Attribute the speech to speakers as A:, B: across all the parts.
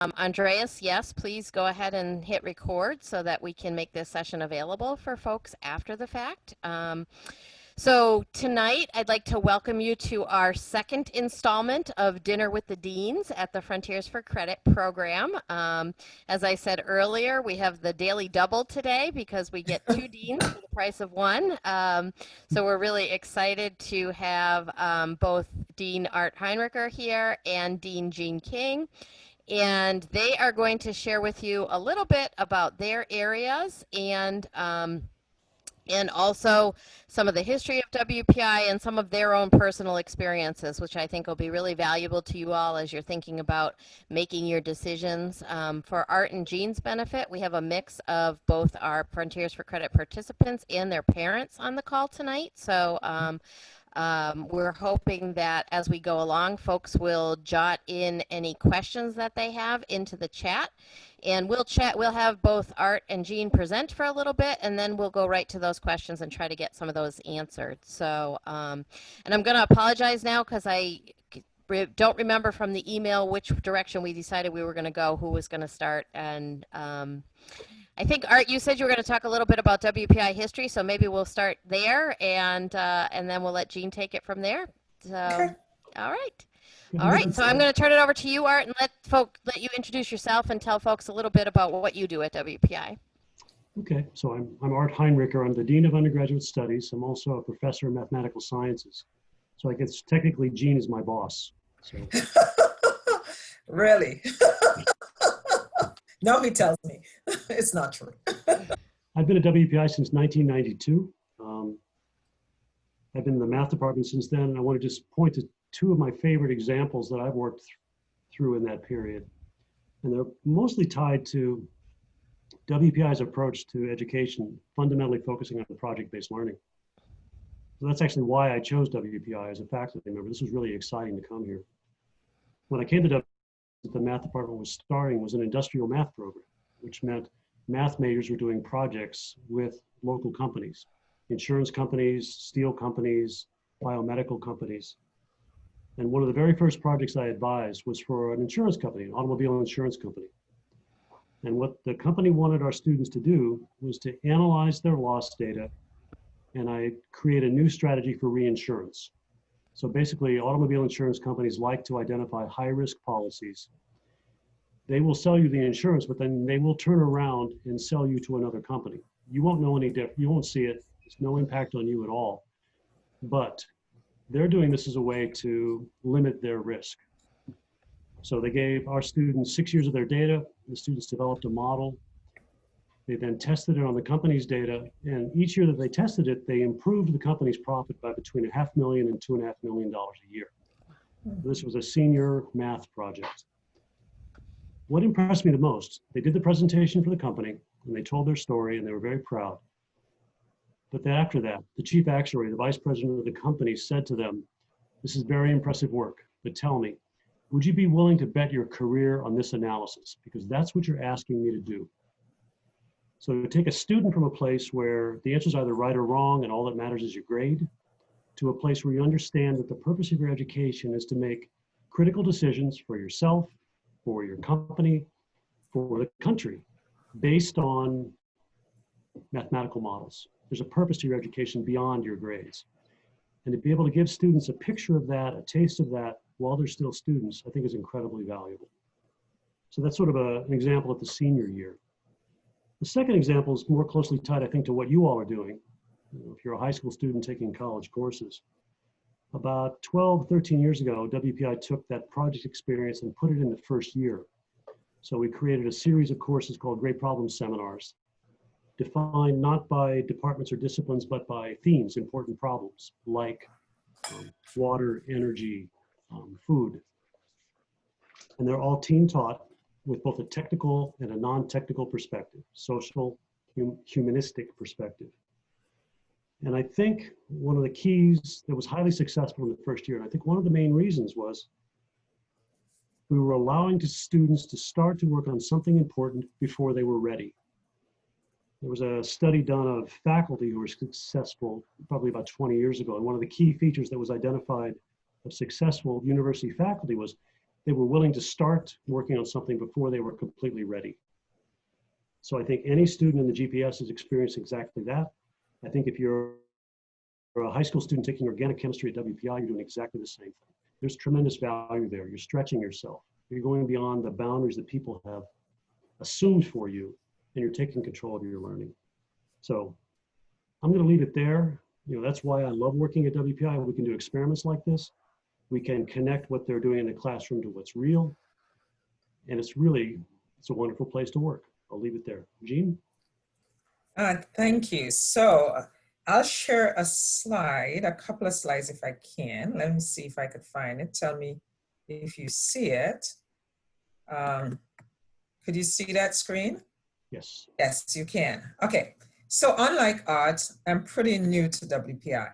A: Andreas, yes, please go ahead and hit record so that we can make this session available for folks after the fact. So tonight, I'd like to welcome you to our second installment of Dinner with the Deans at the Frontiers for Credit program. As I said earlier, we have the daily double today because we get two deans for the price of one. So we're really excited to have both Dean Art Heinricher here and Dean Jean King. And they are going to share with you a little bit about their areas and also some of the history of WPI and some of their own personal experiences, which I think will be really valuable to you all as you're thinking about making your decisions. For Art and Jean's benefit, we have a mix of both our Frontiers for Credit participants and their parents on the call tonight. So we're hoping that as we go along, folks will jot in any questions that they have into the chat. And we'll have both Art and Jean present for a little bit, and then we'll go right to those questions and try to get some of those answered. So, and I'm going to apologize now because I don't remember from the email which direction we decided we were going to go, who was going to start. And I think, Art, you said you were going to talk a little bit about WPI history, so maybe we'll start there, and then we'll let Jean take it from there. So,
B: Okay.
A: all right. All right, so I'm going to turn it over to you, Art, and let you introduce yourself and tell folks a little bit about what you do at WPI.
C: Okay, so I'm Art Heinricher. I'm the Dean of Undergraduate Studies. I'm also a professor of mathematical sciences. So I guess technically Jean is my boss. So.
B: Really? No, he tells me. It's not true.
C: I've been at WPI since 1992. I've been in the math department since then, and I want to just point to two of my favorite examples that I've worked through in that period. And they're mostly tied to WPI's approach to education, fundamentally focusing on project-based learning. So that's actually why I chose WPI as a faculty member. This was really exciting to come here. When I came to WPI, the math department was starting was an industrial math program, which meant math majors were doing projects with local companies, insurance companies, steel companies, biomedical companies. And one of the very first projects I advised was for an insurance company, an automobile insurance company. And what the company wanted our students to do was to analyze their loss data, and I create a new strategy for reinsurance. So basically, automobile insurance companies like to identify high-risk policies. They will sell you the insurance, but then they will turn around and sell you to another company. You won't know any different. You won't see it. There's no impact on you at all. But they're doing this as a way to limit their risk. So they gave our students 6 years of their data. The students developed a model. They then tested it on the company's data. And each year that they tested it, they improved the company's profit by between $500,000 and $2.5 million a year. This was a senior math project. What impressed me the most, they did the presentation for the company and they told their story and they were very proud. But then after that, the chief actuary, the vice president of the company said to them, "This is very impressive work, but tell me, would you be willing to bet your career on this analysis? Because that's what you're asking me to do." So to take a student from a place where the answer is either right or wrong and all that matters is your grade, to a place where you understand that the purpose of your education is to make critical decisions for yourself, for your company, for the country, based on mathematical models. There's a purpose to your education beyond your grades. And to be able to give students a picture of that, a taste of that, while they're still students, I think is incredibly valuable. So that's sort of an example at the senior year. The second example is more closely tied, I think, to what you all are doing. If you're a high school student taking college courses. About 12, 13 years ago, WPI took that project experience and put it in the first year. So we created a series of courses called Great Problem Seminars, defined not by departments or disciplines, but by themes, important problems, like water, energy, food. And they're all team taught with both a technical and a non-technical perspective, social, humanistic perspective. And I think one of the keys that was highly successful in the first year, and I think one of the main reasons was we were allowing students to start to work on something important before they were ready. There was a study done of faculty who were successful probably about 20 years ago. And one of the key features that was identified of successful university faculty was they were willing to start working on something before they were completely ready. So I think any student in the GPS is experiencing exactly that. I think if you're a high school student taking organic chemistry at WPI, you're doing exactly the same thing. There's tremendous value there. You're stretching yourself. You're going beyond the boundaries that people have assumed for you, and you're taking control of your learning. So I'm going to leave it there. That's why I love working at WPI. We can do experiments like this. We can connect what they're doing in the classroom to what's real. And it's a wonderful place to work. I'll leave it there. Jean?
B: Thank you. So I'll share a couple of slides if I can. Let me see if I could find it. Tell me if you see it. Could you see that screen?
C: Yes.
B: Yes, you can. Okay. So unlike Art, I'm pretty new to WPI.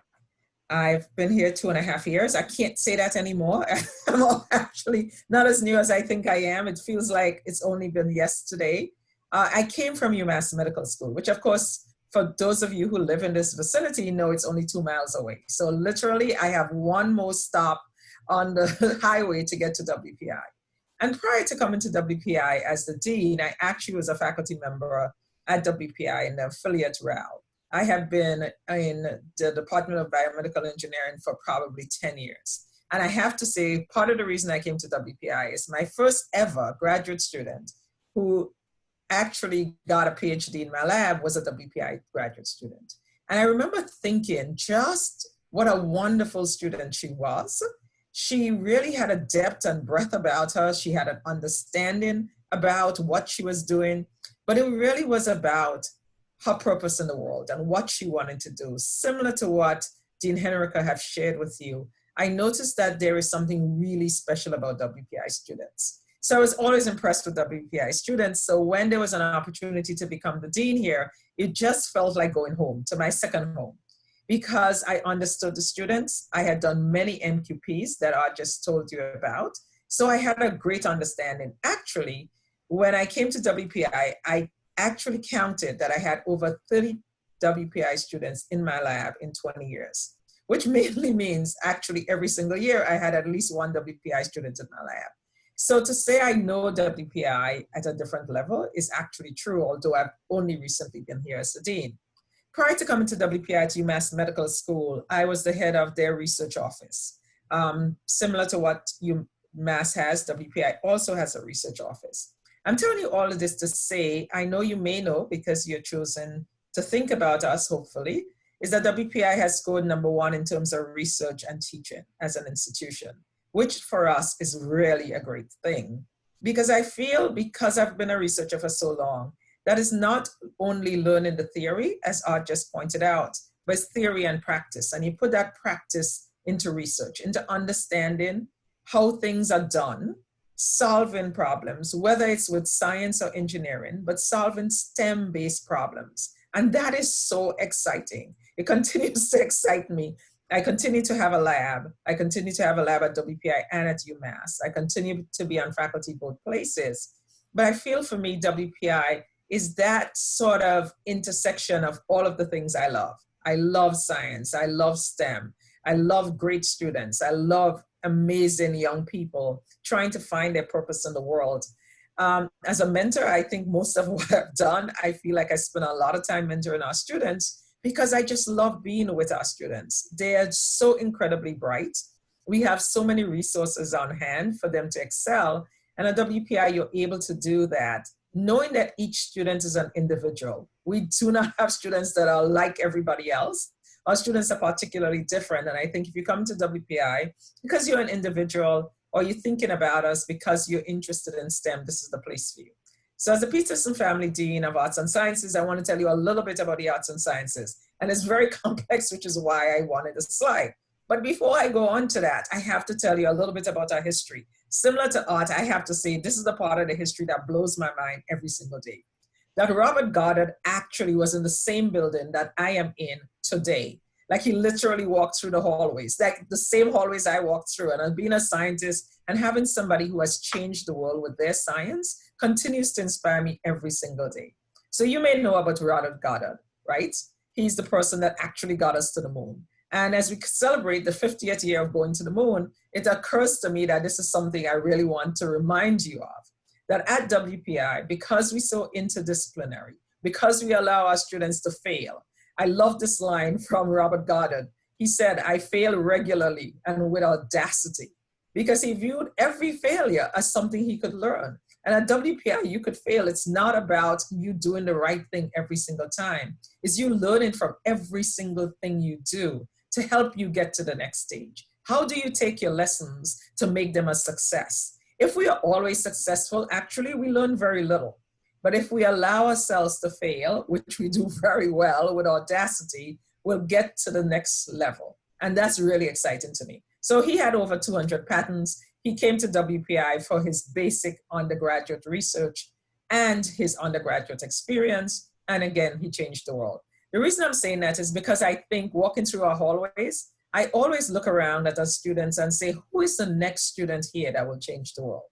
B: I've been here 2.5 years. I can't say that anymore. I'm actually not as new as I think I am. It feels like it's only been yesterday. I came from UMass Medical School, which of course, for those of you who live in this vicinity, know it's only 2 miles away. So literally I have one more stop on the highway to get to WPI. And prior to coming to WPI as the dean, I actually was a faculty member at WPI in the affiliate RAL. I have been in the Department of Biomedical Engineering for probably 10 years. And I have to say, part of the reason I came to WPI is my first ever graduate student who actually got a PhD in my lab was a WPI graduate student. And I remember thinking just what a wonderful student she was. She really had a depth and breadth about her. She had an understanding about what she was doing, but it really was about her purpose in the world and what she wanted to do. Similar to what Dean Heinricher have shared with you, I noticed that there is something really special about WPI students. So I was always impressed with WPI students. So when there was an opportunity to become the dean here, it just felt like going home, to my second home, because I understood the students. I had done many MQPs that I just told you about. So I had a great understanding. Actually, when I came to WPI, I actually counted that I had over 30 WPI students in my lab in 20 years, which mainly means actually every single year I had at least one WPI student in my lab. So to say I know WPI at a different level is actually true, although I've only recently been here as the dean. Prior to coming to WPI at UMass Medical School, I was the head of their research office. Similar to what UMass has, WPI also has a research office. I'm telling you all of this to say, I know you may know because you're chosen to think about us, hopefully, is that WPI has scored #1 in terms of research and teaching as an institution, which for us is really a great thing. Because I feel, because I've been a researcher for so long, that is not only learning the theory, as Art just pointed out, but it's theory and practice. And you put that practice into research, into understanding how things are done, solving problems, whether it's with science or engineering, but solving STEM-based problems. And that is so exciting. It continues to excite me. I continue to have a lab. I continue to have a lab at WPI and at UMass. I continue to be on faculty both places. But I feel for me, WPI is that sort of intersection of all of the things I love. I love science. I love STEM. I love great students. I love amazing young people trying to find their purpose in the world. As a mentor, I think most of what I've done, I feel like I spend a lot of time mentoring our students because I just love being with our students. They are so incredibly bright. We have so many resources on hand for them to excel. And at WPI, you're able to do that, knowing that each student is an individual. We do not have students that are like everybody else. Our students are particularly different. And I think if you come to WPI, because you're an individual or you're thinking about us because you're interested in STEM, this is the place for you. So as the Peterson Family Dean of Arts and Sciences, I want to tell you a little bit about the arts and sciences. And it's very complex, which is why I wanted a slide. But before I go on to that, I have to tell you a little bit about our history. Similar to Art, I have to say this is the part of the history that blows my mind every single day. That Robert Goddard actually was in the same building that I am in today. Like he literally walked through the hallways, like the same hallways I walked through. And being a scientist and having somebody who has changed the world with their science continues to inspire me every single day. So you may know about Robert Goddard, right? He's the person that actually got us to the moon. And as we celebrate the 50th year of going to the moon, it occurs to me that this is something I really want to remind you of. That at WPI, because we're so interdisciplinary, because we allow our students to fail. I love this line from Robert Goddard. He said, I fail regularly and with audacity, because he viewed every failure as something he could learn. And at WPI, you could fail. It's not about you doing the right thing every single time. It's you learning from every single thing you do to help you get to the next stage. How do you take your lessons to make them a success? If we are always successful, actually, we learn very little. But if we allow ourselves to fail, which we do very well with audacity, we'll get to the next level. And that's really exciting to me. So he had over 200 patents. He came to WPI for his basic undergraduate research and his undergraduate experience. And again, he changed the world. The reason I'm saying that is because I think walking through our hallways, I always look around at our students and say, who is the next student here that will change the world?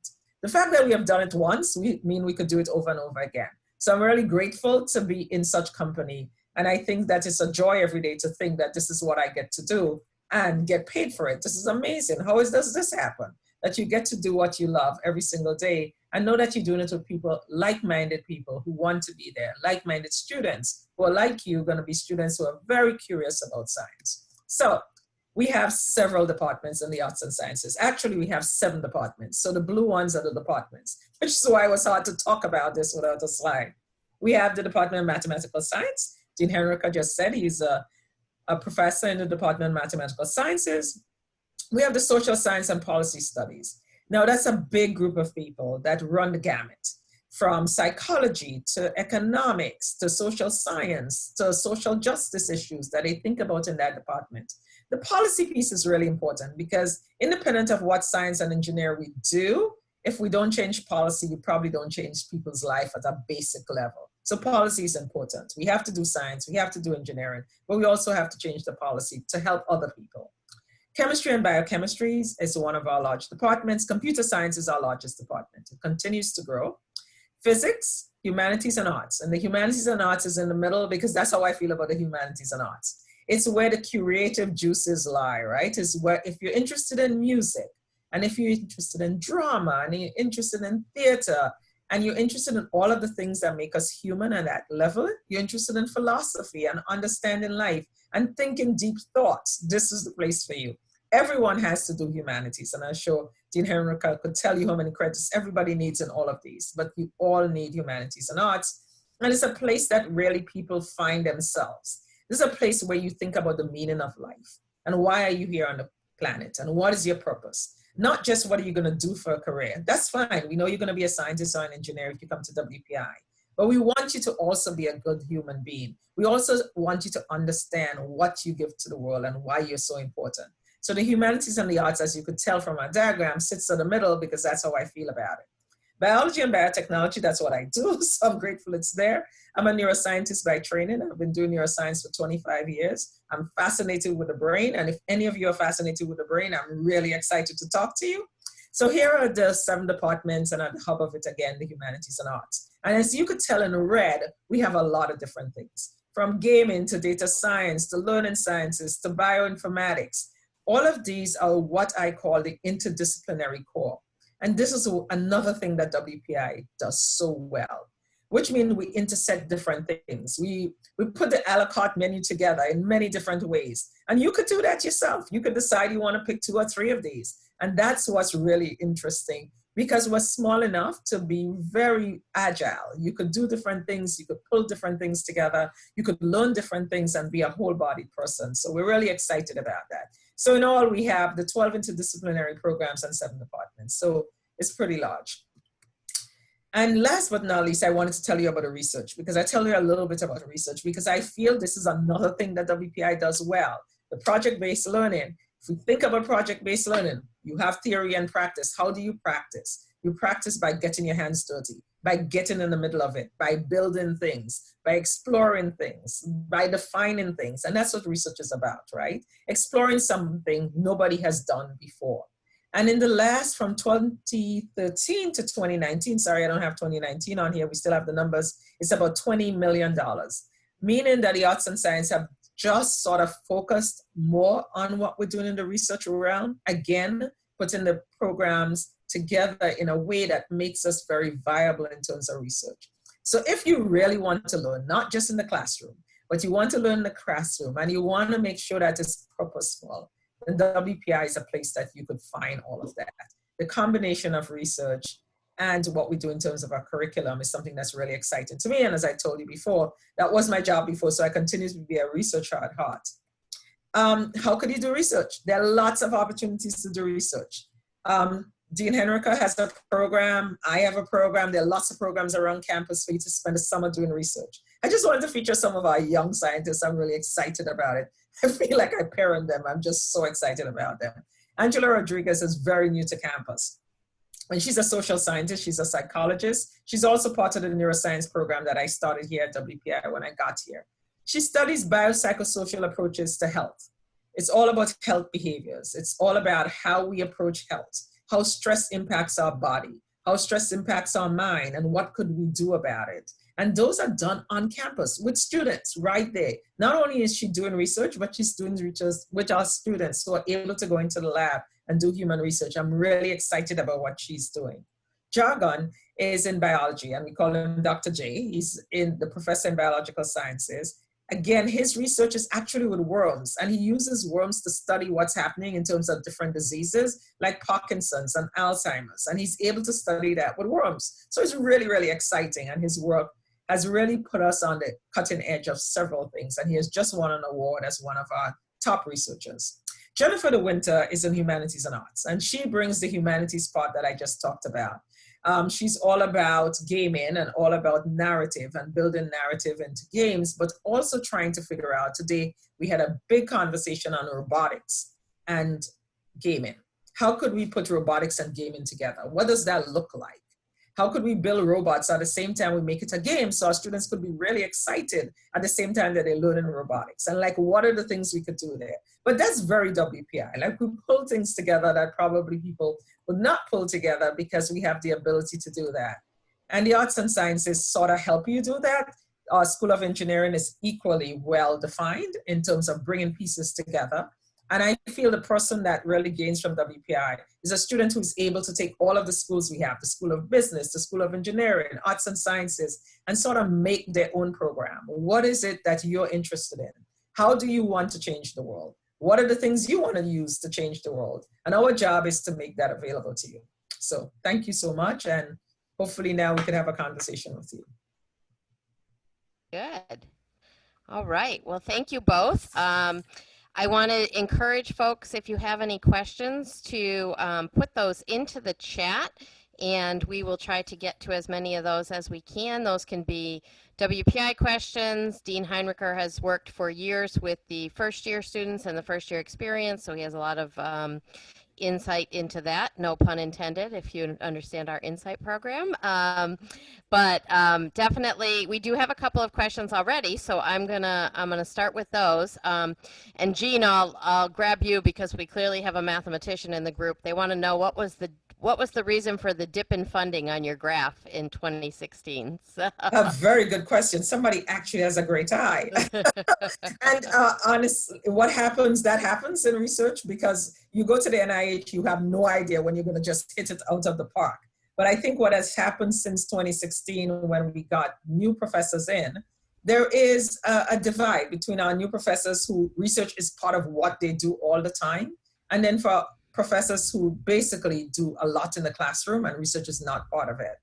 B: The fact that we have done it once, we mean we could do it over and over again. So I'm really grateful to be in such company. And I think that it's a joy every day to think that this is what I get to do and get paid for it. This is amazing. How does this happen? That you get to do what you love every single day and know that you're doing it with people, like-minded people who want to be there, like-minded students who are like you, going to be students who are very curious about science. So we have several departments in the arts and sciences. Actually, we have 7 departments. So the blue ones are the departments, which is why it was hard to talk about this without a slide. We have the Department of Mathematical Science. Dean Heinricher just said he's a professor in the Department of Mathematical Sciences. We have the Social Science and Policy Studies. Now, that's a big group of people that run the gamut, from psychology to economics to social science to social justice issues that they think about in that department. The policy piece is really important because independent of what science and engineering we do, if we don't change policy, we probably don't change people's life at a basic level. So policy is important. We have to do science, we have to do engineering, but we also have to change the policy to help other people. Chemistry and biochemistry is one of our large departments. Computer science is our largest department. It continues to grow. Physics, humanities and arts. And the humanities and arts is in the middle because that's how I feel about the humanities and arts. It's where the creative juices lie, right? It's where if you're interested in music, and if you're interested in drama, and you're interested in theater, and you're interested in all of the things that make us human at that level, you're interested in philosophy and understanding life and thinking deep thoughts, this is the place for you. Everyone has to do humanities, and I'm sure Dean Heinricher could tell you how many credits everybody needs in all of these, but you all need humanities and arts. And it's a place that really people find themselves. This is a place where you think about the meaning of life and why are you here on the planet and what is your purpose? Not just what are you going to do for a career. That's fine. We know you're going to be a scientist or an engineer if you come to WPI. But we want you to also be a good human being. We also want you to understand what you give to the world and why you're so important. So the humanities and the arts, as you could tell from our diagram, sits in the middle because that's how I feel about it. Biology and biotechnology, that's what I do. So I'm grateful it's there. I'm a neuroscientist by training. I've been doing neuroscience for 25 years. I'm fascinated with the brain. And if any of you are fascinated with the brain, I'm really excited to talk to you. So here are the 7 departments, and at the hub of it again, the humanities and arts. And as you could tell in red, we have a lot of different things, from gaming to data science, to learning sciences, to bioinformatics. All of these are what I call the interdisciplinary core. And this is another thing that WPI does so well, which means we intersect different things. We put the a la carte menu together in many different ways. And you could do that yourself. You could decide you want to pick 2 or 3 of these. And that's what's really interesting because we're small enough to be very agile. You could do different things. You could pull different things together. You could learn different things and be a whole-bodied person. So we're really excited about that. So in all, we have the 12 interdisciplinary programs and 7 departments. So it's pretty large. And last but not least, I wanted to tell you about the research because I tell you a little bit about the research because I feel this is another thing that WPI does well, the project-based learning. If we think about project-based learning, you have theory and practice. How do you practice? You practice by getting your hands dirty, by getting in the middle of it, by building things, by exploring things, by defining things. And that's what research is about, right? Exploring something nobody has done before. And in the last, from 2013 to 2019, sorry, I don't have 2019 on here, we still have the numbers, it's about $20 million, meaning that the arts and science have just sort of focused more on what we're doing in the research realm. Again, putting the programs together in a way that makes us very viable in terms of research. So if you really want to learn, not just in the classroom, but you want to learn in the classroom and you want to make sure that it's purposeful, then WPI is a place that you could find all of that. The combination of research and what we do in terms of our curriculum is something that's really exciting to me. And as I told you before, that was my job before, so I continue to be a researcher at heart. How could you do research? There are lots of opportunities to do research. Dean Heinricher has a program. I have a program. There are lots of programs around campus for you to spend the summer doing research. I just wanted to feature some of our young scientists. I'm really excited about it. I feel like I parent them. I'm just so excited about them. Angela Rodriguez is very new to campus. And she's a social scientist. She's a psychologist. She's also part of the neuroscience program that I started here at WPI when I got here. She studies biopsychosocial approaches to health. It's all about health behaviors. It's all about how we approach health, how stress impacts our body, how stress impacts our mind, and what could we do about it. And those are done on campus with students right there. Not only is she doing research, but she's doing research with our students who are able to go into the lab and do human research. I'm really excited about what she's doing. Jargon is in biology, and we call him Dr. J. He's the professor in biological sciences. Again, his research is actually with worms, and he uses worms to study what's happening in terms of different diseases like Parkinson's and Alzheimer's, and he's able to study that with worms. So it's really, really exciting, and his work has really put us on the cutting edge of several things, and he has just won an award as one of our top researchers. Jennifer De Winter is in humanities and arts, and she brings the humanities part that I just talked about. She's all about gaming and all about narrative and building narrative into games, but also trying to figure out, today we had a big conversation on robotics and gaming. How could we put robotics and gaming together? What does that look like? How could we build robots at the same time we make it a game so our students could be really excited at the same time that they're learning robotics? And like, what are the things we could do there? But that's very WPI. Like, we pull things together that probably people would not pull together because we have the ability to do that. And the arts and sciences sort of help you do that. Our School of Engineering is equally well defined in terms of bringing pieces together. And I feel the person that really gains from WPI is a student who's able to take all of the schools we have, the School of Business, the School of Engineering, Arts and Sciences, and sort of make their own program. What is it that you're interested in? How do you want to change the world? What are the things you want to use to change the world? And our job is to make that available to you. So thank you so much. And hopefully now we can have a conversation with you.
A: Good. All right. Well, thank you both. I want to encourage folks, if you have any questions, to put those into the chat, and we will try to get to as many of those as we can. Those can be WPI questions. Dean Heinricher has worked for years with the first-year students and the first-year experience, so he has a lot of insight into that, no pun intended, if you understand our insight program. But definitely, we do have a couple of questions already, so I'm gonna start with those. And Jean, I'll grab you because we clearly have a mathematician in the group. They want to know what was the reason for the dip in funding on your graph in 2016? So.
B: A very good question. Somebody actually has a great eye. And honestly, what happens, that happens in research, because you go to the NIH, you have no idea when you're going to just hit it out of the park. But I think what has happened since 2016, when we got new professors in, there is a divide between our new professors who research is part of what they do all the time, and then for professors who basically do a lot in the classroom and research is not part of it.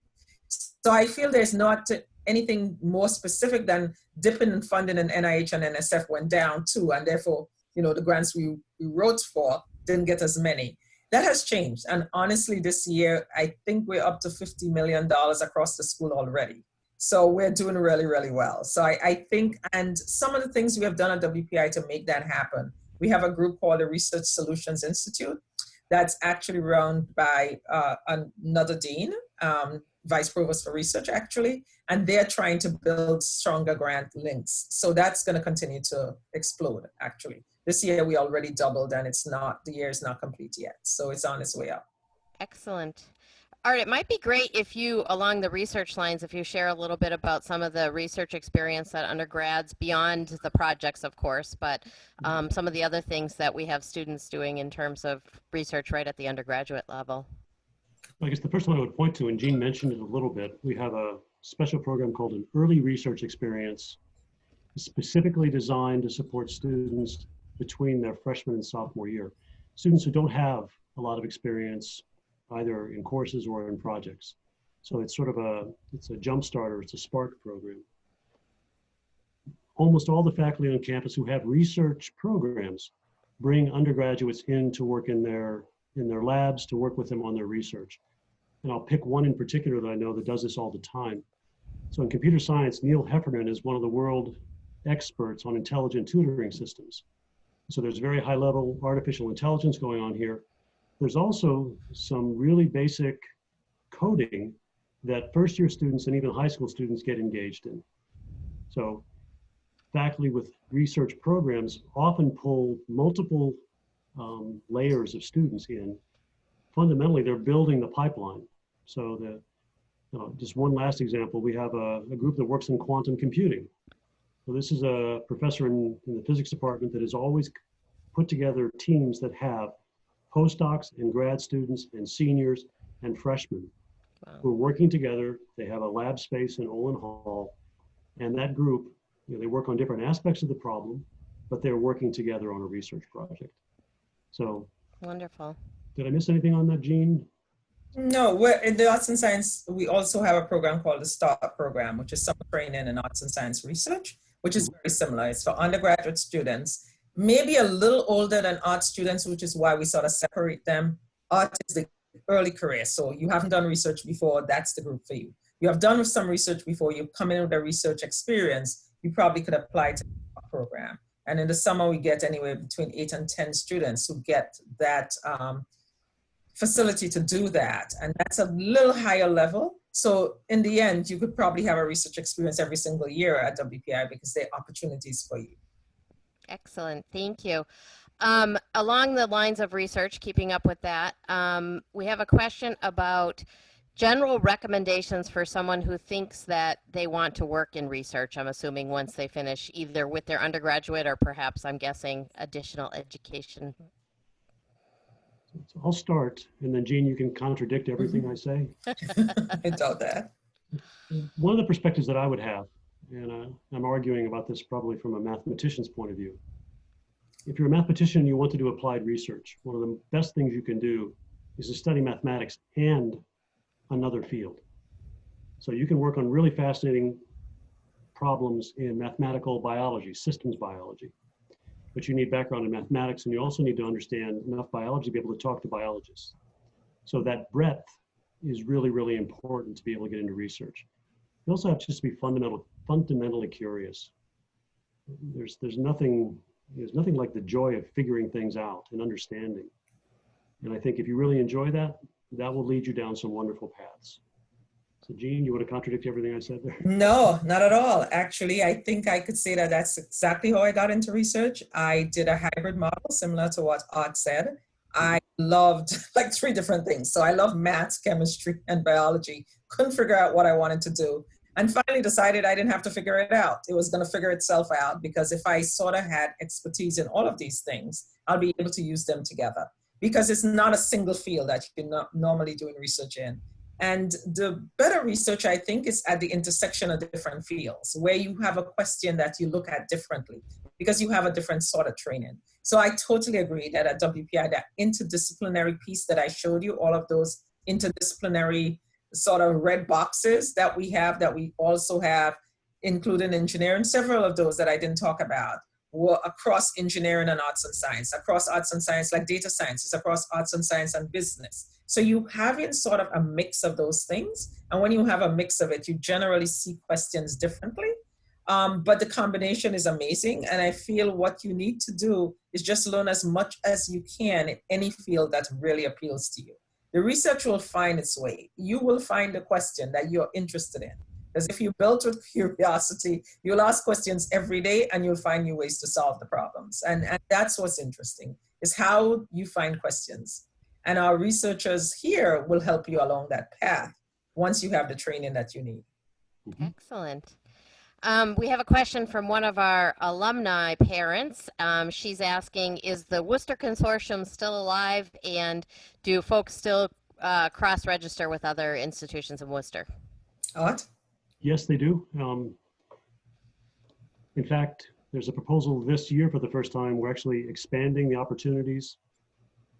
B: So I feel there's not anything more specific than dipping in funding, and NIH and NSF went down too, and therefore, you know, the grants we wrote for didn't get as many. That has changed, and honestly, this year, I think we're up to $50 million across the school already. So we're doing really, really well. So I think, and some of the things we have done at WPI to make that happen, we have a group called the Research Solutions Institute that's actually run by another dean, vice provost for research actually, and they're trying to build stronger grant links. So that's going to continue to explode actually. This year we already doubled, and the year is not complete yet. So it's on its way up.
A: Excellent. Art, it might be great if you, along the research lines, if you share a little bit about some of the research experience that undergrads, beyond the projects, of course, but some of the other things that we have students doing in terms of research right at the undergraduate level.
C: I guess the first one I would point to, and Jean mentioned it a little bit, we have a special program called an early research experience, specifically designed to support students between their freshman and sophomore year. Students who don't have a lot of experience either in courses or in projects. So it's sort of it's a jump starter, it's a spark program. Almost all the faculty on campus who have research programs bring undergraduates in to work in their labs, to work with them on their research. And I'll pick one in particular that I know that does this all the time. So in computer science, Neil Heffernan is one of the world experts on intelligent tutoring systems. So there's very high level artificial intelligence going on here. There's also some really basic coding that first year students and even high school students get engaged in. So faculty with research programs often pull multiple layers of students in. Fundamentally, they're building the pipeline. So just one last example, we have a group that works in quantum computing. So this is a professor in the physics department that has always put together teams that have postdocs and grad students and seniors and freshmen who are working together. They have a lab space in Olin Hall, and that group, they work on different aspects of the problem, but they're working together on a research project. So
A: wonderful.
C: Did I miss anything on that, Jean?
B: No, we're in the arts and science. We also have a program called the START program, which is summer training in arts and science research, which is very similar. It's for undergraduate students, maybe a little older than art students, which is why we sort of separate them. Art is the early career. So you haven't done research before, that's the group for you. You have done some research before, you come in with a research experience, you probably could apply to the program. And in the summer, we get anywhere between 8 and 10 students who get that facility to do that. And that's a little higher level. So in the end, you could probably have a research experience every single year at WPI because there are opportunities for you.
A: Excellent, thank you. Along the lines of research, keeping up with that, we have a question about general recommendations for someone who thinks that they want to work in research, I'm assuming once they finish either with their undergraduate or perhaps, I'm guessing, additional education.
C: So I'll start, and then Jean, you can contradict everything I say.
B: I doubt that.
C: One of the perspectives that I would have, and I'm arguing about this probably from a mathematician's point of view. If you're a mathematician and you want to do applied research, one of the best things you can do is to study mathematics and another field. So you can work on really fascinating problems in mathematical biology, systems biology, but you need background in mathematics, and you also need to understand enough biology to be able to talk to biologists. So that breadth is really, really important to be able to get into research. You also have to just be fundamentally curious. There's nothing like the joy of figuring things out and understanding. And I think if you really enjoy that, that will lead you down some wonderful paths. So Jean, you want to contradict everything I said there?
B: No, not at all. Actually, I think I could say that that's exactly how I got into research. I did a hybrid model similar to what Art said. I loved like 3 different things. So I love maths, chemistry, and biology. Couldn't figure out what I wanted to do. And finally decided I didn't have to figure it out. It was going to figure itself out because if I sort of had expertise in all of these things, I'll be able to use them together. Because it's not a single field that you're not normally doing research in. And the better research, I think, is at the intersection of different fields, where you have a question that you look at differently because you have a different sort of training. So I totally agree that at WPI, that interdisciplinary piece that I showed you, all of those interdisciplinary sort of red boxes that we also have, including engineering, several of those that I didn't talk about, were across engineering and arts and science, across arts and science like data science, across arts and science and business. So you having sort of a mix of those things. And when you have a mix of it, you generally see questions differently. But the combination is amazing. And I feel what you need to do is just learn as much as you can in any field that really appeals to you. The research will find its way. You will find a question that you're interested in. Because if you're built with curiosity, you'll ask questions every day and you'll find new ways to solve the problems. And that's what's interesting, is how you find questions. And our researchers here will help you along that path once you have the training that you need.
A: Excellent. We have a question from one of our alumni parents. She's asking, is the Worcester Consortium still alive, and do folks still cross-register with other institutions in Worcester?
B: Art?
C: Yes, they do. In fact, there's a proposal this year for the first time. We're actually expanding the opportunities.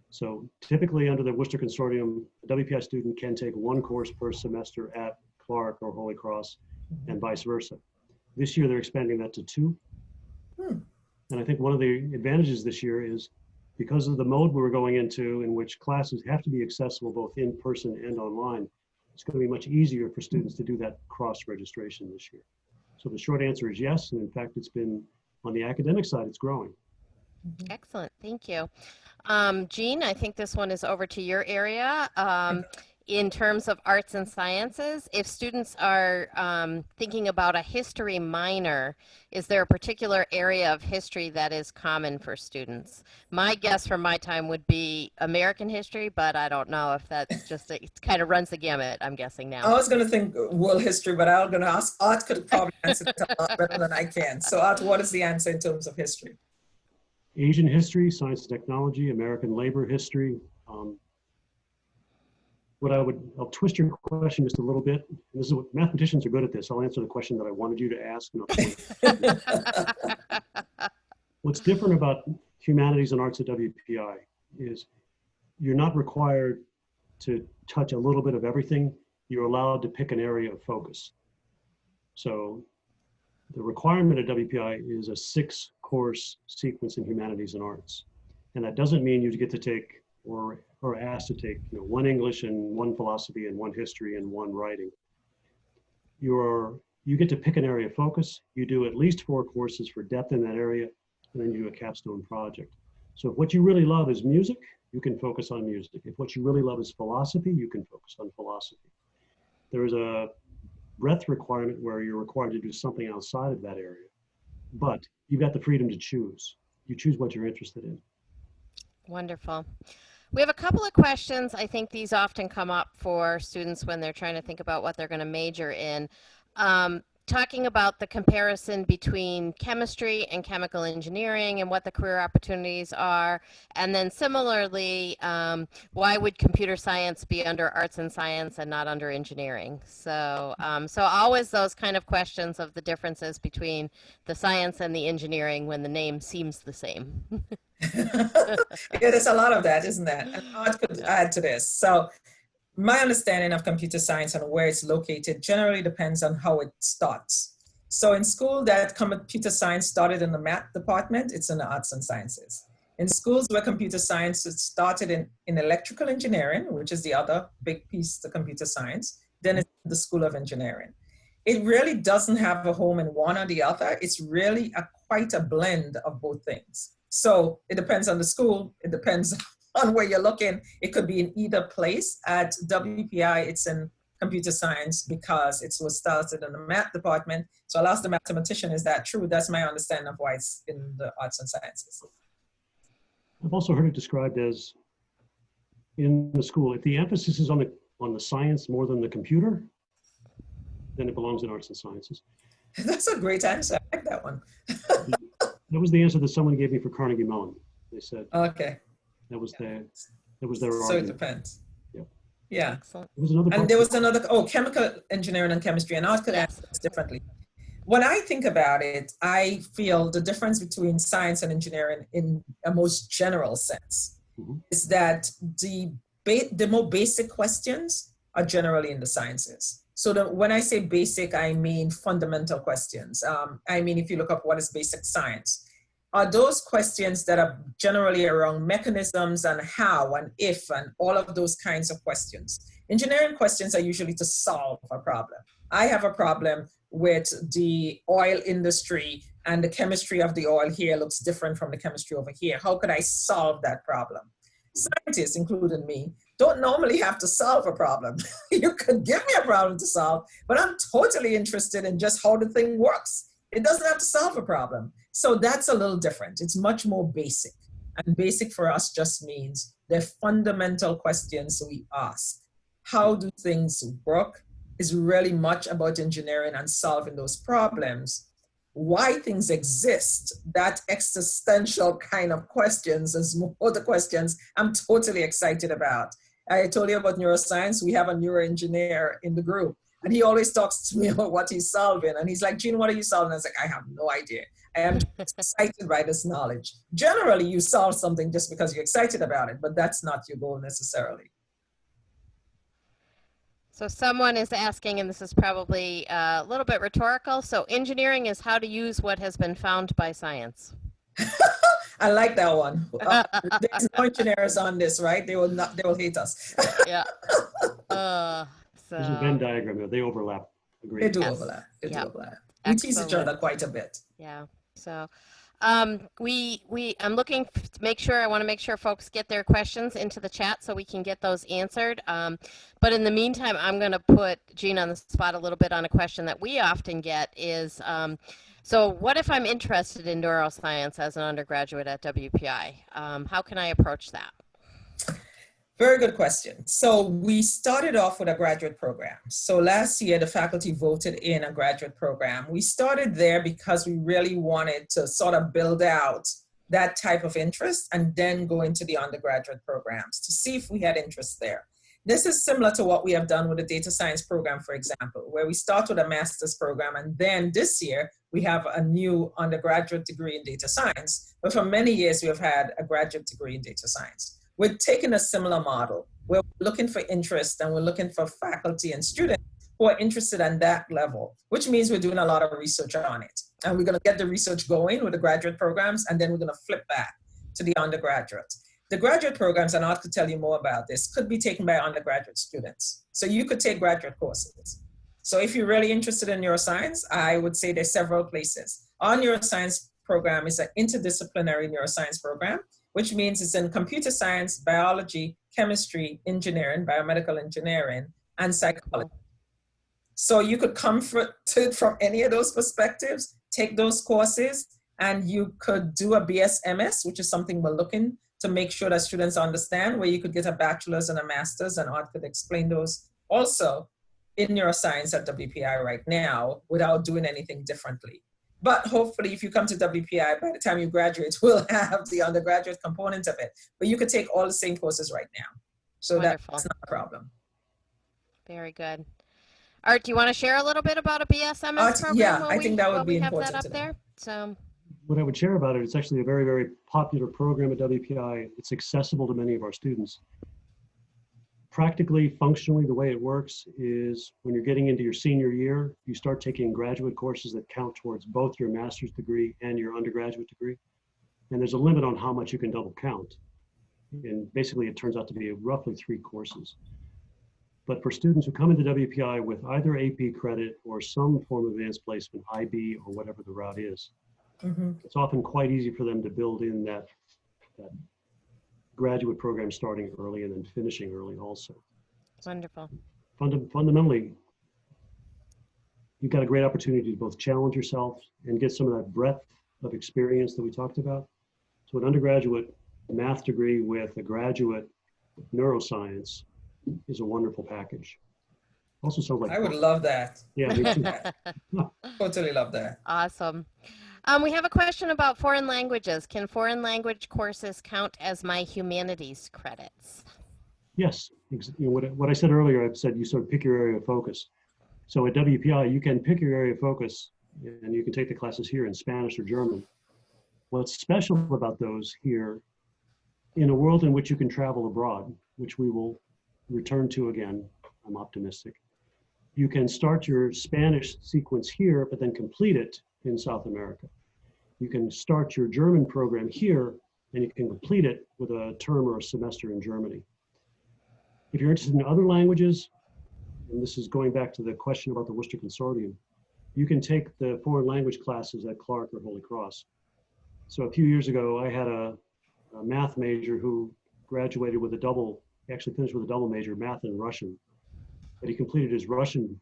C: So typically under the Worcester Consortium, a WPI student can take one course per semester at Clark or Holy Cross and vice versa. This year, they're expanding that to 2. And I think one of the advantages this year is because of the mode we're going into, in which classes have to be accessible both in person and online, it's going to be much easier for students to do that cross-registration this year. So the short answer is yes, and in fact, it's been, on the academic side, it's growing.
A: Excellent, thank you. Jean, I think this one is over to your area. In terms of arts and sciences, if students are thinking about a history minor, is there a particular area of history that is common for students? My guess from my time would be American history, but I don't know if that's just, it kind of runs the gamut, I'm guessing now.
B: I was going to think world history, but I'm going to ask Art could probably answer that a lot better than I can. So Art, what is the answer in terms of history?
C: Asian history, science and technology, American labor history. I'll twist your question just a little bit. This is what mathematicians are good at this. I'll answer the question that I wanted you to ask. What's different about humanities and arts at WPI is you're not required to touch a little bit of everything. You're allowed to pick an area of focus. So the requirement at WPI is a 6-course sequence in humanities and arts. And that doesn't mean you get to take or asked to take 1 English and 1 philosophy and 1 history and 1 writing. You get to pick an area of focus. You do at least 4 courses for depth in that area, and then you do a capstone project. So if what you really love is music, you can focus on music. If what you really love is philosophy, you can focus on philosophy. There is a breadth requirement where you're required to do something outside of that area, but you've got the freedom to choose. You choose what you're interested in.
A: Wonderful. We have a couple of questions. I think these often come up for students when they're trying to think about what they're going to major in. Talking about the comparison between chemistry and chemical engineering and what the career opportunities are. And then similarly, why would computer science be under arts and science and not under engineering? So, so always those kind of questions of the differences between the science and the engineering when the name seems the same.
B: Yeah, there's a lot of that, isn't there? And Art could add to this. So my understanding of computer science and where it's located generally depends on how it starts. So in school, that computer science started in the math department, it's in the arts and sciences. In schools where computer science started in electrical engineering, which is the other big piece to computer science, then it's the School of Engineering. It really doesn't have a home in one or the other. It's really quite a blend of both things. So it depends on the school. It depends on where you're looking. It could be in either place. At WPI, it's in computer science because it was started in the math department. So I'll ask the mathematician, is that true? That's my understanding of why it's in the arts and sciences.
C: I've also heard it described as in the school, if the emphasis is on the science more than the computer, then it belongs in arts and sciences.
B: That's a great answer. I like that one.
C: That was the answer that someone gave me for Carnegie Mellon. They said,
B: okay.
C: That was their
B: So
C: argument.
B: it depends.
C: Yep.
B: Yeah.
A: Excellent.
B: There was another, chemical engineering and chemistry, and I could answer this differently. When I think about it, I feel the difference between science and engineering in a most general sense is that the more basic questions are generally in the sciences. So when I say basic, I mean fundamental questions. I mean, if you look up what is basic science, are those questions that are generally around mechanisms and how and if and all of those kinds of questions. Engineering questions are usually to solve a problem. I have a problem with the oil industry and the chemistry of the oil here looks different from the chemistry over here. How could I solve that problem? Scientists, including me, don't normally have to solve a problem. You could give me a problem to solve, but I'm totally interested in just how the thing works. It doesn't have to solve a problem. So that's a little different. It's much more basic. And basic for us just means they're fundamental questions we ask. How do things work is really much about engineering and solving those problems. Why things exist, that existential kind of questions is more the questions I'm totally excited about. I told you about neuroscience. We have a neuroengineer in the group, and he always talks to me about what he's solving. And he's like, Gene, what are you solving? I was like, I have no idea. I am excited by this knowledge. Generally, you solve something just because you're excited about it, but that's not your goal necessarily.
A: So someone is asking, and this is probably a little bit rhetorical, so engineering is how to use what has been found by science.
B: I like that one. There's no engineers on this, right? They will hate us.
A: Yeah.
C: There's a Venn diagram. They overlap. Agreed.
B: They do
A: Yes.
B: overlap. They do
A: Yep.
B: overlap. We tease each other
A: Excellent.
B: quite a bit.
A: Yeah. So I'm looking to make sure, I want to make sure folks get their questions into the chat so we can get those answered. But in the meantime, I'm going to put Jean on the spot a little bit on a question that we often get is, so what if I'm interested in neuroscience as an undergraduate at WPI? How can I approach that?
B: Very good question. So we started off with a graduate program. So last year, the faculty voted in a graduate program. We started there because we really wanted to sort of build out that type of interest and then go into the undergraduate programs to see if we had interest there. This is similar to what we have done with the data science program, for example, where we start with a master's program, and then this year we have a new undergraduate degree in data science. But for many years, we have had a graduate degree in data science. We're taking a similar model where we're looking for interest and we're looking for faculty and students who are interested on that level, which means we're doing a lot of research on it. And we're going to get the research going with the graduate programs, and then we're going to flip back to the undergraduate. The graduate programs, and I could tell you more about this, could be taken by undergraduate students. So you could take graduate courses. So if you're really interested in neuroscience, I would say there's several places. Our neuroscience program is an interdisciplinary neuroscience program, which means it's in computer science, biology, chemistry, engineering, biomedical engineering, and psychology. So you could come from any of those perspectives, take those courses, and you could do a BS-MS, which is something we're looking to make sure that students understand, where you could get a bachelor's and a master's, and Art could explain those also in neuroscience at WPI right now without doing anything differently. But hopefully, if you come to WPI, by the time you graduate, we'll have the undergraduate component of it. But you could take all the same courses right now. So
A: Wonderful.
B: That's not a problem.
A: Very good. Art, do you want to share a little bit about a BSMS program?
B: Yeah, I think that would be important
A: have that up
B: to
A: there. So
C: What I would share about it, it's actually a very, very popular program at WPI. It's accessible to many of our students. Practically, functionally, the way it works is when you're getting into your senior year, you start taking graduate courses that count towards both your master's degree and your undergraduate degree. And there's a limit on how much you can double count. And basically, it turns out to be roughly 3 courses. But for students who come into WPI with either AP credit or some form of advanced placement, IB or whatever the route is, it's often quite easy for them to build in that graduate program starting early and then finishing early also.
A: wonderful.
C: Fundamentally, you've got a great opportunity to both challenge yourself and get some of that breadth of experience that we talked about. So an undergraduate math degree with a graduate neuroscience is a wonderful package. Also sounds like
B: I would love that.
C: Yeah, me too.
B: Totally love that.
A: Awesome. We have a question about foreign languages. Can foreign language courses count as my humanities credits?
C: Yes, what I said earlier, I've said you sort of pick your area of focus. So at WPI, you can pick your area of focus and you can take the classes here in Spanish or German. What's special about those here, in a world in which you can travel abroad, which we will return to again, I'm optimistic, you can start your Spanish sequence here, but then complete it in South America. You can start your German program here, and you can complete it with a term or a semester in Germany. If you're interested in other languages, and this is going back to the question about the Worcester Consortium, you can take the foreign language classes at Clark or Holy Cross. So a few years ago, I had a math major who graduated with actually finished with a double major, math and Russian, but he completed his Russian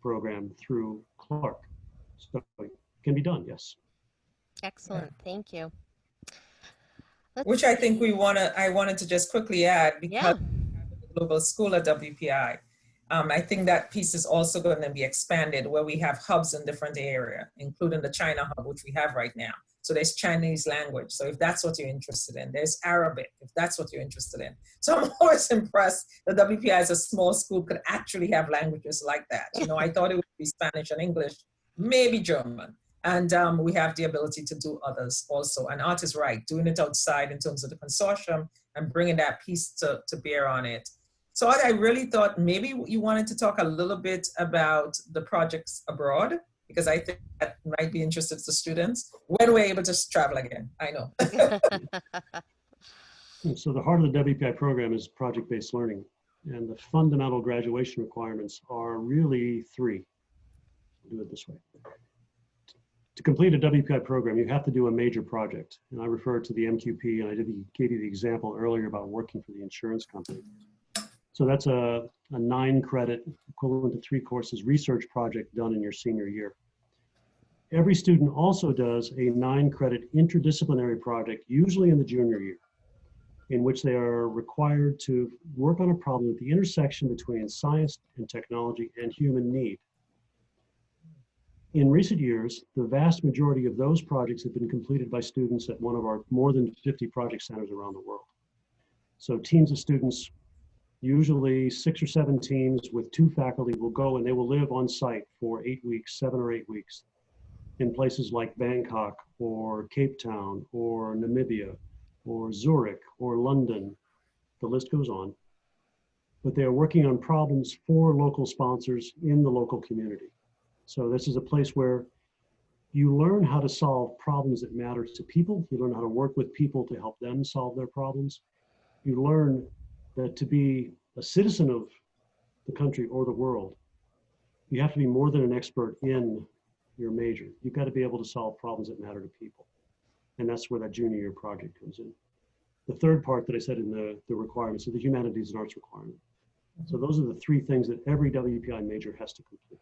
C: program through Clark. So it can be done, yes.
A: Excellent, thank you.
B: which I think I wanted to just quickly add
A: Yeah.
B: because the global school at WPI. I think that piece is also going to be expanded where we have hubs in different areas, including the China hub, which we have right now. So there's Chinese language. So if that's what you're interested in, there's Arabic, if that's what you're interested in. So I'm always impressed that WPI as a small school could actually have languages like that. You know, I thought it would be Spanish and English, maybe German. And we have the ability to do others also. And Art is right, doing it outside in terms of the consortium and bringing that piece to bear on it. So I really thought maybe you wanted to talk a little bit about the projects abroad, because I think that might be interested to students when we're able to travel again. I know.
C: So the heart of the WPI program is project-based learning. And the fundamental graduation requirements are really three. I'll do it this way. To complete a WPI program, you have to do a major project. And I refer to the MQP, and I gave you the example earlier about working for the insurance company. So that's a 9-credit, equivalent to 3 courses, research project done in your senior year. Every student also does a 9-credit interdisciplinary project, usually in the junior year, in which they are required to work on a problem at the intersection between science and technology and human need. In recent years, the vast majority of those projects have been completed by students at one of our more than 50 project centers around the world. So teams of students, usually 6 or 7 teams with 2 faculty, will go and they will live on site for 8 weeks, 7 or 8 weeks, in places like Bangkok or Cape Town or Namibia or Zurich or London. The list goes on. But they are working on problems for local sponsors in the local community. So this is a place where you learn how to solve problems that matter to people. You learn how to work with people to help them solve their problems. You learn that to be a citizen of the country or the world, you have to be more than an expert in your major. You've got to be able to solve problems that matter to people. And that's where that junior year project comes in. The third part that I said in the requirements is the humanities and arts requirement. So those are the 3 things that every WPI major has to complete.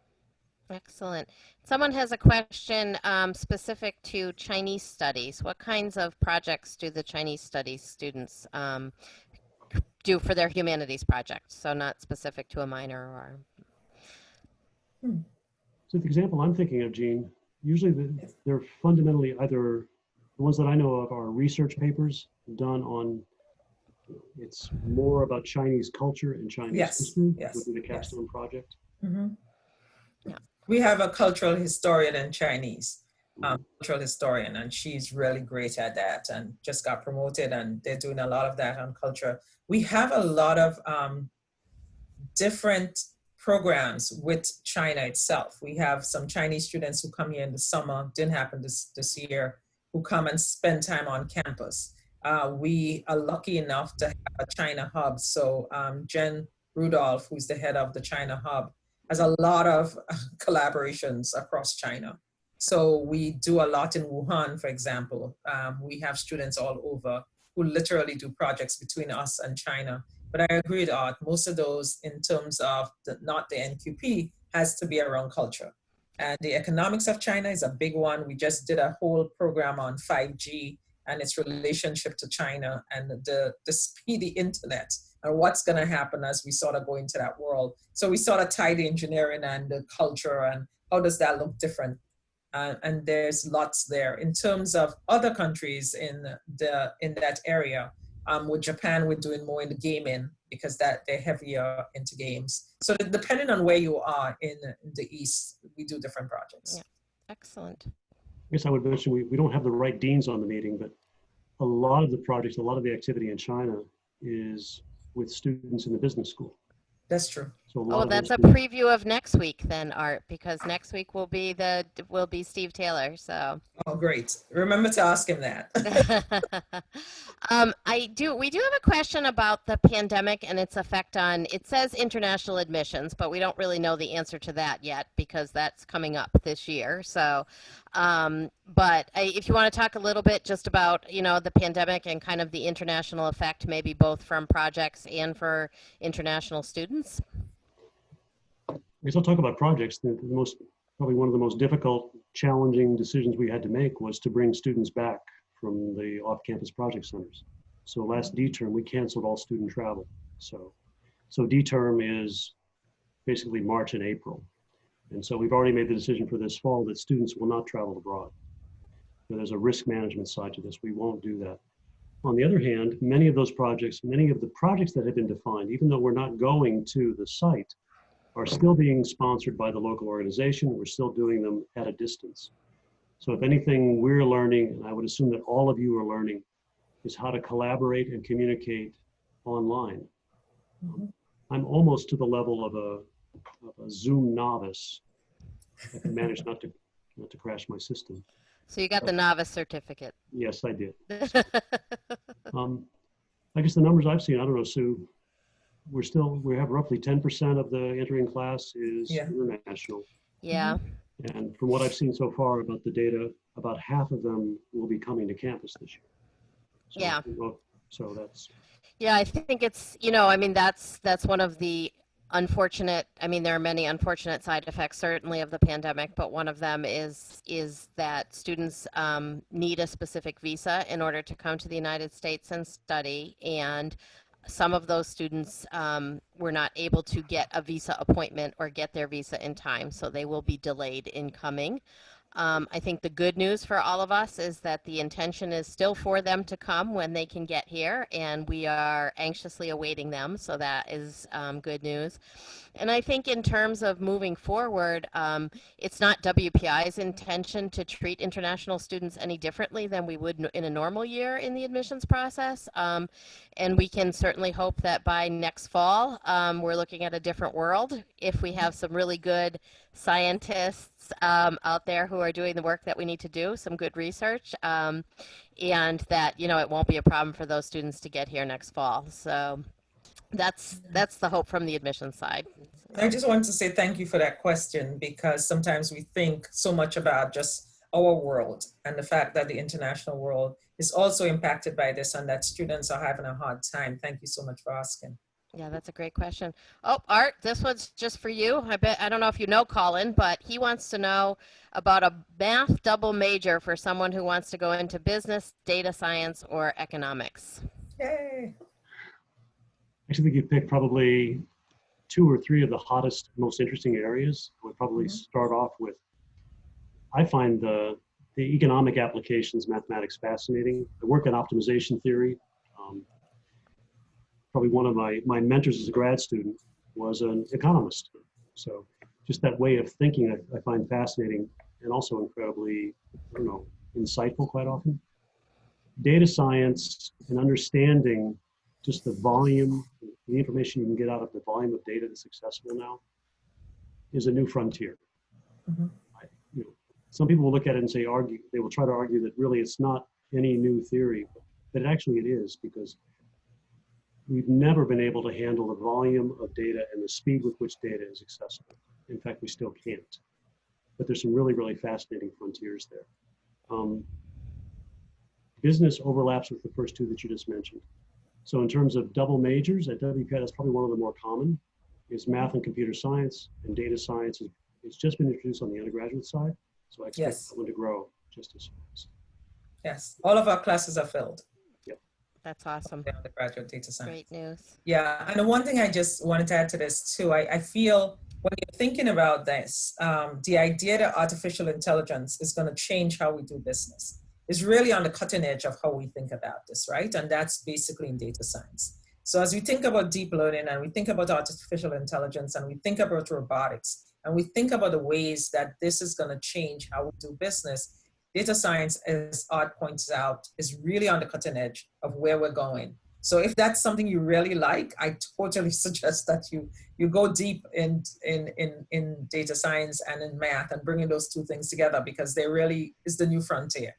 A: Excellent. Someone has a question specific to Chinese studies. What kinds of projects do the Chinese studies students do for their humanities projects? So not specific to a minor or...
C: So the example I'm thinking of, Jean, usually they're fundamentally either, the ones that I know of are research papers done on, it's more about Chinese culture and Chinese history, would be the capstone project.
B: Mm-hmm. Yeah. We have a cultural historian in Chinese, cultural historian, and she's really great at that and just got promoted, and they're doing a lot of that on culture. We have a lot of different programs with China itself. We have some Chinese students who come here in the summer, didn't happen this year, who come and spend time on campus. We are lucky enough to have a China hub. So Jen Rudolph, who's the head of the China hub, has a lot of collaborations across China. So we do a lot in Wuhan, for example. We have students all over who literally do projects between us and China. But I agree with Art, most of those in terms of not the NQP has to be around culture. And the economics of China is a big one. We just did a whole program on 5G and its relationship to China and the speedy internet and what's going to happen as we sort of go into that world. So we sort of tie the engineering and the culture and how does that look different? And there's lots there. In terms of other countries in that area, with Japan, we're doing more in the gaming because that they're heavier into games. So depending on where you are in the East, we do different projects.
A: Yeah, excellent.
C: I guess I would mention we don't have the right deans on the meeting, but a lot of the projects, a lot of the activity in China is with students in the business school.
B: That's true.
C: So
A: Oh, that's a preview of next week then, Art, because next week will be Steve Taylor. So.
B: Oh, great! Remember to ask him that.
A: We do have a question about the pandemic and its effect on. It says international admissions, but we don't really know the answer to that yet because that's coming up this year. So, if you want to talk a little bit just about the pandemic and kind of the international effect, maybe both from projects and for international students.
C: I guess I'll talk about projects. Probably one of the most difficult, challenging decisions we had to make was to bring students back from the off-campus project centers. So last D term, we canceled all student travel. So D term is basically March and April. And so we've already made the decision for this fall that students will not travel abroad. So there's a risk management side to this. We won't do that. On the other hand, many of the projects that have been defined, even though we're not going to the site, are still being sponsored by the local organization. We're still doing them at a distance. So if anything we're learning, and I would assume that all of you are learning, is how to collaborate and communicate online. I'm almost to the level of a Zoom novice. I can manage not to crash my system.
A: So you got the novice certificate.
C: Yes, I did. I guess the numbers I've seen, I don't know, Sue, we have roughly 10% of the entering class is international.
A: Yeah.
C: And from what I've seen so far about the data, about half of them will be coming to campus this year. So,
A: Yeah.
C: So that's.
A: Yeah, I think it's, I mean, that's one of the unfortunate, I mean, there are many unfortunate side effects, certainly, of the pandemic, but one of them is that students need a specific visa in order to come to the United States and study. And some of those students were not able to get a visa appointment or get their visa in time, so they will be delayed in coming. I think the good news for all of us is that the intention is still for them to come when they can get here, and we are anxiously awaiting them, so that is good news. And I think in terms of moving forward, it's not WPI's intention to treat international students any differently than we would in a normal year in the admissions process. And we can certainly hope that by next fall, we're looking at a different world if we have some really good scientists out there who are doing the work that we need to do, some good research, and that, it won't be a problem for those students to get here next fall. So that's the hope from the admissions side.
B: I just want to say thank you for that question, because sometimes we think so much about just our world and the fact that the international world is also impacted by this and that students are having a hard time. Thank you so much for asking.
A: Yeah, that's a great question. Oh, Art, this one's just for you. I don't know if you know Colin, but he wants to know about a math double major for someone who wants to go into business, data science, or economics.
B: Yay.
C: I actually think you picked probably 2 or 3 of the hottest, most interesting areas. I would probably start off with, I find the economic applications mathematics fascinating. I work in optimization theory. Probably one of my mentors as a grad student was an economist. So just that way of thinking I find fascinating, and also incredibly, insightful quite often. Data science and understanding just the volume, the information you can get out of the volume of data that's accessible now is a new frontier. Some people will look at it and they will try to argue that really it's not any new theory, but actually it is, because we've never been able to handle the volume of data and the speed with which data is accessible. In fact, we still can't. But there's some really, really fascinating frontiers there. Business overlaps with the first 2 that you just mentioned. So in terms of double majors at WPI, that's probably one of the more common, is math and computer science, and data science it's just been introduced on the undergraduate side. So I expect that one to grow just as fast.
B: Yes, all of our classes are filled.
A: That's awesome.
B: The graduate data science.
A: Great news.
B: Yeah, and the one thing I just wanted to add to this too, I feel when you're thinking about this, the idea that artificial intelligence is going to change how we do business is really on the cutting edge of how we think about this, right? And that's basically in data science. So as we think about deep learning, and we think about artificial intelligence, and we think about robotics, and we think about the ways that this is going to change how we do business, data science, as Art points out, is really on the cutting edge of where we're going. So if that's something you really like, I totally suggest that you go deep in data science and in math, and bringing those 2 things together, because they really is the new frontier.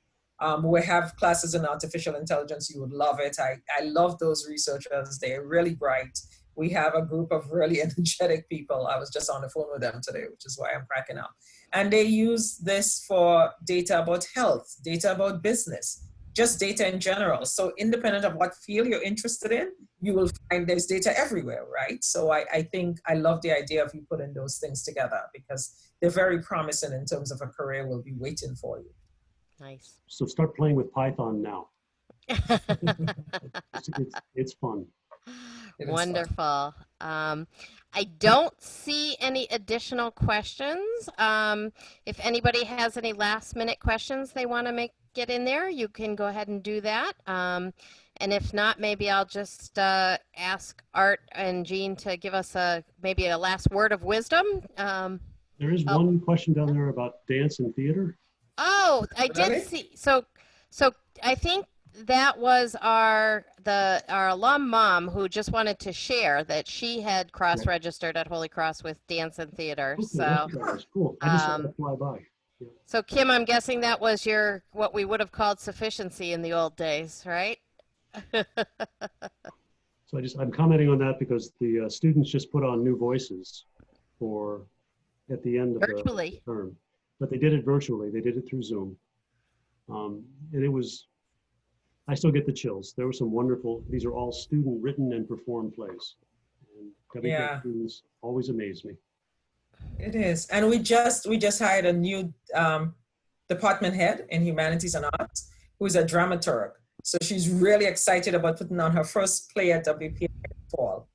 B: We have classes in artificial intelligence. You would love it. I love those researchers. They're really bright. We have a group of really energetic people. I was just on the phone with them today, which is why I'm cracking up. And they use this for data about health, data about business, just data in general. So independent of what field you're interested in, you will find there's data everywhere, right? So I think I love the idea of you putting those things together, because they're very promising in terms of a career will be waiting for you.
A: Nice.
C: So start playing with Python now. It's fun.
B: It is fun.
A: Wonderful. I don't see any additional questions. If anybody has any last minute questions they want to get in there, you can go ahead and do that. And if not, maybe I'll just ask Art and Jean to give us maybe a last word of wisdom.
C: There is
A: Oh,
C: one question down there about dance and theater.
A: oh, I did
B: Really?
A: see. So I think that was our alum mom who just wanted to share that she had
C: Right.
A: cross-registered at Holy Cross with dance and theater.
C: Okay,
A: So,
C: that was cool. I just saw
A: um,
C: that fly by. Yeah.
A: so Kim, I'm guessing that was what we would have called sufficiency in the old days, right?
C: So I'm commenting on that because the students just put on new voices for at the end of the
A: Virtually.
C: term, but they did it virtually. They did it through Zoom. And it was, I still get the chills. There were some wonderful, these are all student written and performed plays. And WPI
B: Yeah,
C: students always amaze me.
B: it is. And we just hired a new department head in humanities and arts who's a dramaturg. So she's really excited about putting on her first play at WPI in the fall.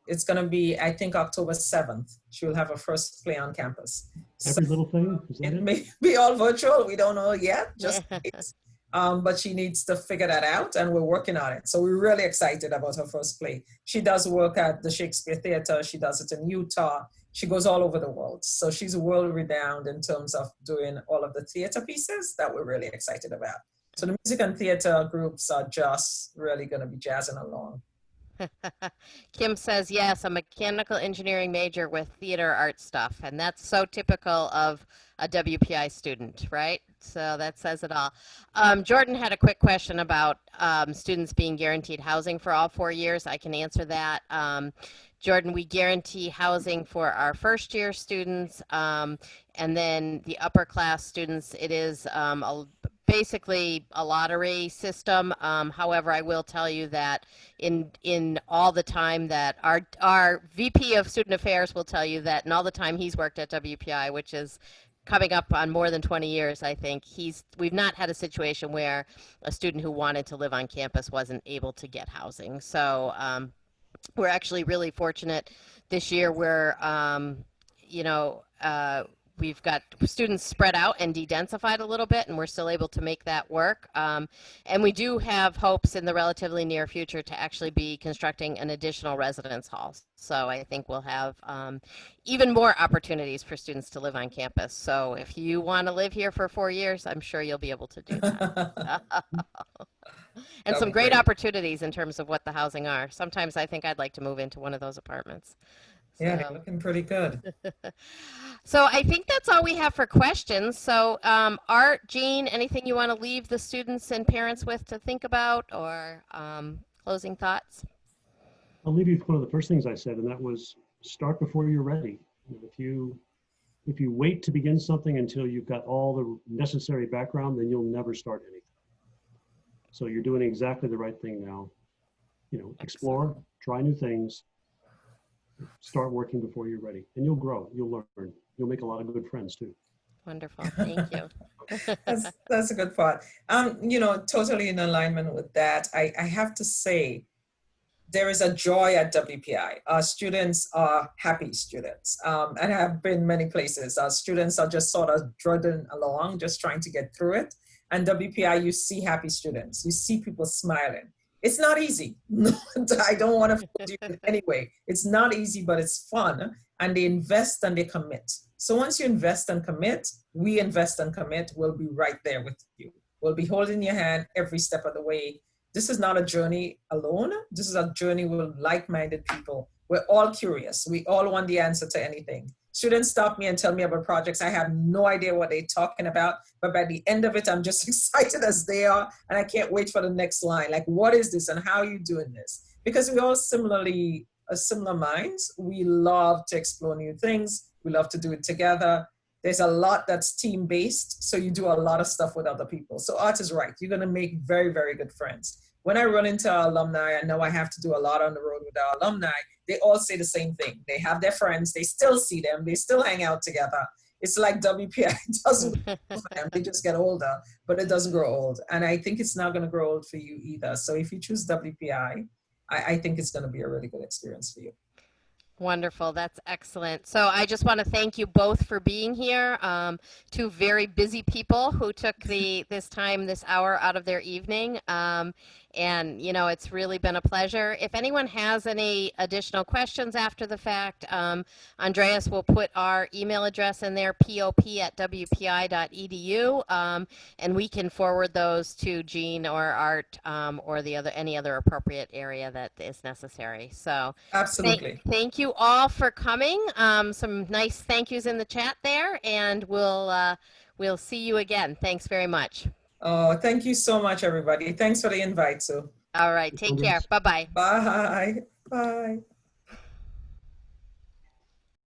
B: It's going to be, I think, October 7th. She will have her first play on campus. So
C: Every little thing, is that
B: it
C: it?
B: may be all virtual. We don't know yet, just in case. But she needs to figure that out, and we're working on it. So we're really excited about her first play. She does work at the Shakespeare Theater. She does it in Utah. She goes all over the world. So she's world-renowned in terms of doing all of the theater pieces that we're really excited about. So the music and theater groups are just really going to be jazzing along.
A: Kim says, yes, a mechanical engineering major with theater art stuff. And that's so typical of a WPI student, right? So that says it all. Jordan had a quick question about students being guaranteed housing for all 4 years. I can answer that. Jordan, we guarantee housing for our first year students, and then the upper class students, it is basically a lottery system. However, I will tell you that in all the time that our VP of Student Affairs will tell you that in all the time he's worked at WPI, which is coming up on more than 20 years, I think, we've not had a situation where a student who wanted to live on campus wasn't able to get housing. So we're actually really fortunate this year where, we've got students spread out and de-densified a little bit, and we're still able to make that work. And we do have hopes in the relatively near future to actually be constructing an additional residence hall. So I think we'll have even more opportunities for students to live on campus. So if you want to live here for 4 years, I'm sure you'll be able to do that. And
B: That'll
A: some
B: be
A: great
B: great.
A: opportunities in terms of what the housing are. Sometimes I think I'd like to move into one of those apartments.
B: Yeah, they're
A: So,
B: looking pretty good.
A: so I think that's all we have for questions. So Art, Jean, anything you want to leave the students and parents with to think about, or closing thoughts?
C: I'll leave you with one of the first things I said, and that was start before you're ready. If you wait to begin something until you've got all the necessary background, then you'll never start anything. So you're doing exactly the right thing now. Explore, try new things, start working before you're ready, and you'll grow, you'll learn, you'll make a lot of good friends too.
A: Wonderful, thank you.
B: That's a good part. Totally in alignment with that. I have to say, there is a joy at WPI. Our students are happy students, and have been many places. Our students are just sort of drudging along, just trying to get through it. And WPI, you see happy students. You see people smiling. It's not easy. I don't want to fool you in any way. It's not easy, but it's fun. And they invest and they commit. So once you invest and commit, we invest and commit, we'll be right there with you. We'll be holding your hand every step of the way. This is not a journey alone. This is a journey with like-minded people. We're all curious. We all want the answer to anything. Students stop me and tell me about projects. I have no idea what they're talking about, but by the end of it, I'm just excited as they are, and I can't wait for the next line. Like, what is this and how are you doing this? Because we all similar minds. We love to explore new things. We love to do it together. There's a lot that's team-based, so you do a lot of stuff with other people. So Art is right. You're going to make very, very good friends. When I run into our alumni, I know I have to do a lot on the road with our alumni. They all say the same thing. They have their friends. They still see them. They still hang out together. it's like WPI doesn't grow for them. They just get older, but it doesn't grow old. And I think it's not going to grow old for you either. So if you choose WPI, I think it's going to be a really good experience for you.
A: Wonderful. That's excellent. So I just want to thank you both for being here. Two very busy people who took this time, this hour out of their evening. And, you know, it's really been a pleasure. If anyone has any additional questions after the fact, Andreas will put our email address in there, pop@wpi.edu, and we can forward those to Jean or Art or any other appropriate area that is necessary. So
B: Absolutely.
A: thank you all for coming. Some nice thank yous in the chat there, and we'll see you again. Thanks very much.
B: Oh, thank you so much, everybody. Thanks for the invite, Sue.
A: All right, take care. Bye-bye.
B: Bye. Bye.